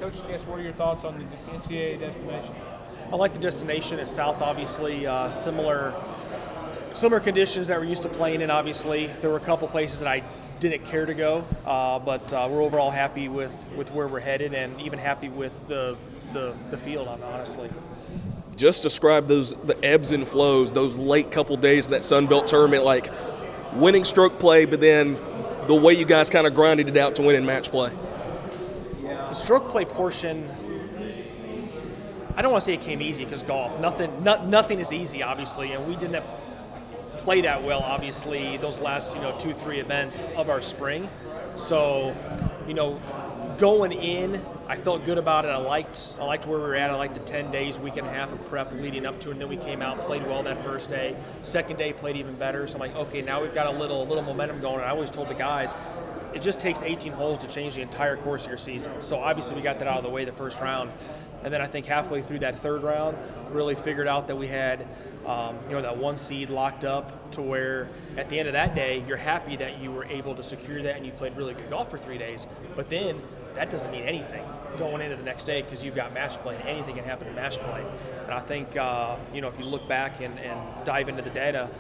Coach, I guess, what are your thoughts on the NCAA destination? I like the destination. It's south, obviously, similar conditions that we're used to playing in. Obviously, there were a couple places that I didn't care to go, but we're overall happy with where we're headed, and even happy with the field. Honestly. Just describe the ebbs and flows, those late couple days of that Sun Belt tournament, like winning stroke play, but then the way you guys kind of grinded it out to win in match play. The stroke play portion, I don't want to say it came easy because golf, nothing is easy, obviously, and we didn't play that well, obviously, those last 2-3 events of our spring. So, going in, I felt good about it. I liked where we were at. I liked the 10 days, week and a half of prep leading up to it, and then we came out, played well that first day. Second day, played even better. So I'm like, okay, now we've got a little momentum going. And I always told the guys, it just takes 18 holes to change the entire course of your season. So obviously we got that out of the way the first round. And then I think halfway through that third round, really figured out that we had that one seed locked up to where at the end of that day, you're happy that you were able to secure that and you played really good golf for 3 days. But then that doesn't mean anything going into the next day because you've got match play, and anything can happen in match play. And I think, if you look back and dive into the data,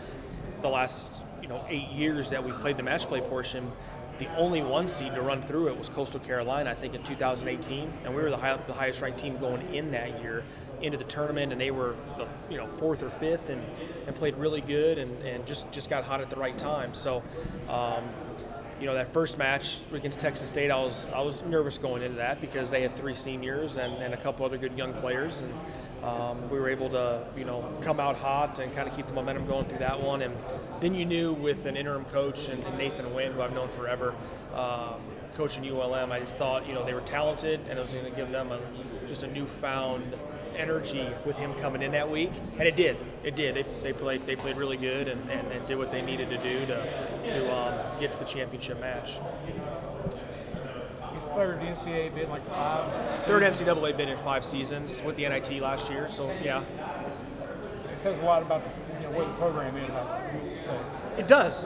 the last 8 years that we've played the match play portion, the only one seed to run through it was Coastal Carolina, I think, in 2018, and we were the highest ranked team going in that year into the tournament, and they were the fourth or fifth and played really good and just got hot at the right time. So that first match against Texas State, I was nervous going into that because they had 3 seniors and a couple other good young players, and we were able to come out hot and kind of keep the momentum going through that one. And then you knew with an interim coach and Nathan Wynn, who I've known forever, coaching ULM, I just thought they were talented, and it was going to give them just a newfound energy with him coming in that week, and it did. They played really good and did what they needed to do to get to the championship match. His third NCAA bid, like 5 Third NCAA bid in 5 seasons with the NIT last year. So yeah, it says a lot about where the program is. It does.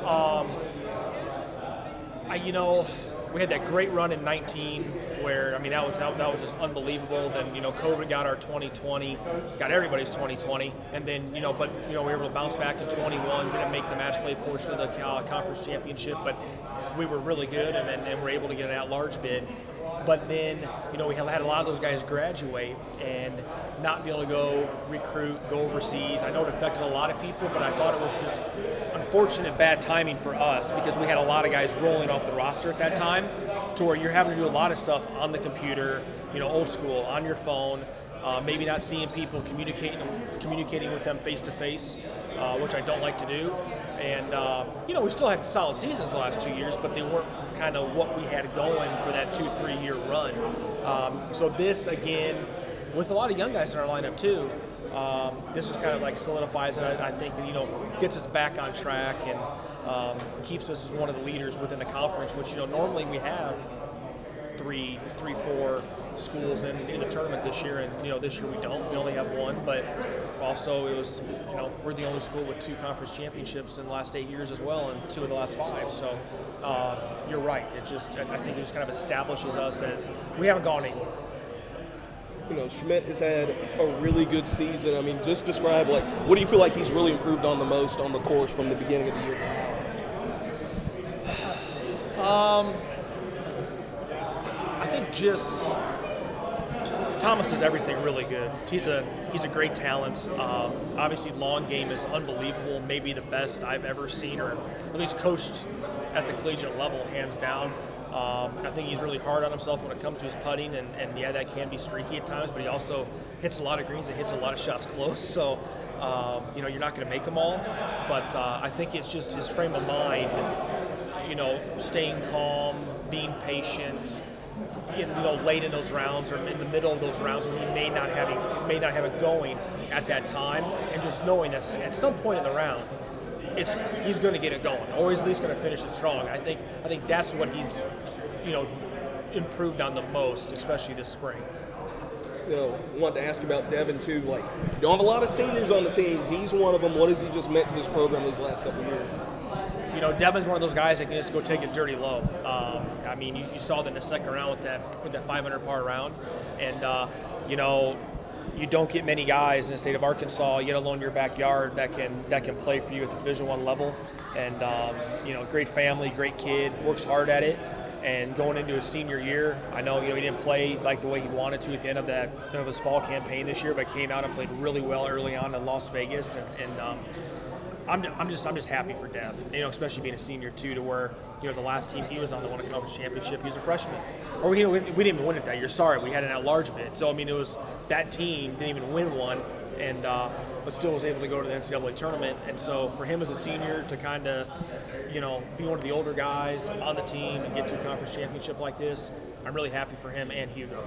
We had that great run in 19 where, that was just unbelievable. Then, COVID got our 2020, got everybody's 2020. And then, we were able to bounce back to 21, didn't make the match play portion of the conference championship, but we were really good and were able to get an at-large bid. But then, we had a lot of those guys graduate and not be able to go recruit, go overseas. I know it affected a lot of people, but I thought it was just unfortunate bad timing for us because we had a lot of guys rolling off the roster at that time to where you're having to do a lot of stuff on the computer, old school, on your phone, maybe not seeing people, communicating with them face-to-face, which I don't like to do. And, we still had solid seasons the last 2 years, but they weren't kind of what we had going for that 2-3 year run. So this, again, with a lot of young guys in our lineup too, this just kind of like solidifies it. I think, gets us back on track and keeps us as one of the leaders within the conference, which, normally we have three, 4 schools in the tournament this year, and this year we don't. We only have 1, but also it was, we're the only school with 2 conference championships in the last 8 years as well, and 2 of the last 5. So you're right. I think it just kind of establishes us as we haven't gone anywhere. Schmidt has had a really good season. Just describe, what do you feel like he's really improved on the most on the course from the beginning of the year? I think just Thomas does everything really good. He's a great talent. Obviously, long game is unbelievable. Maybe the best I've ever seen, or at least coached at the collegiate level, hands down. I think he's really hard on himself when it comes to his putting, and yeah, that can be streaky at times, but he also hits a lot of greens and hits a lot of shots close, so you're not going to make them all, but I think it's just his frame of mind, staying calm, being patient, late in those rounds or in the middle of those rounds when he may not have it going at that time, and just knowing that at some point in the round, he's going to get it going, or he's at least going to finish it strong. I think that's what he's, improved on the most, especially this spring. I wanted to ask about Devin too. You don't have a lot of seniors on the team. He's one of them. What has he just meant to this program these last couple of years? Devin's one of those guys that can just go take it dirty low. You saw that in the second round with that 500 par round. And you know, you don't get many guys in the state of Arkansas, yet alone your backyard, that can play for you at the Division I level. And you know, great family, great kid, works hard at it. And going into his senior year, I know, you know, he didn't play like the way he wanted to at the end of his fall campaign this year, but came out and played really well early on in Las Vegas. And I'm just happy for Dev, you know, especially being a senior too, to where, you know, the last team he was on that won a conference championship, he was a freshman. Or we didn't even win it that year. Sorry, we had an at-large bid. So I mean, it was that team didn't even win one, and but still was able to go to the NCAA tournament. And so for him as a senior to kind of, you know, be one of the older guys on the team and get to a conference championship like this, I'm really happy for him and Hugo.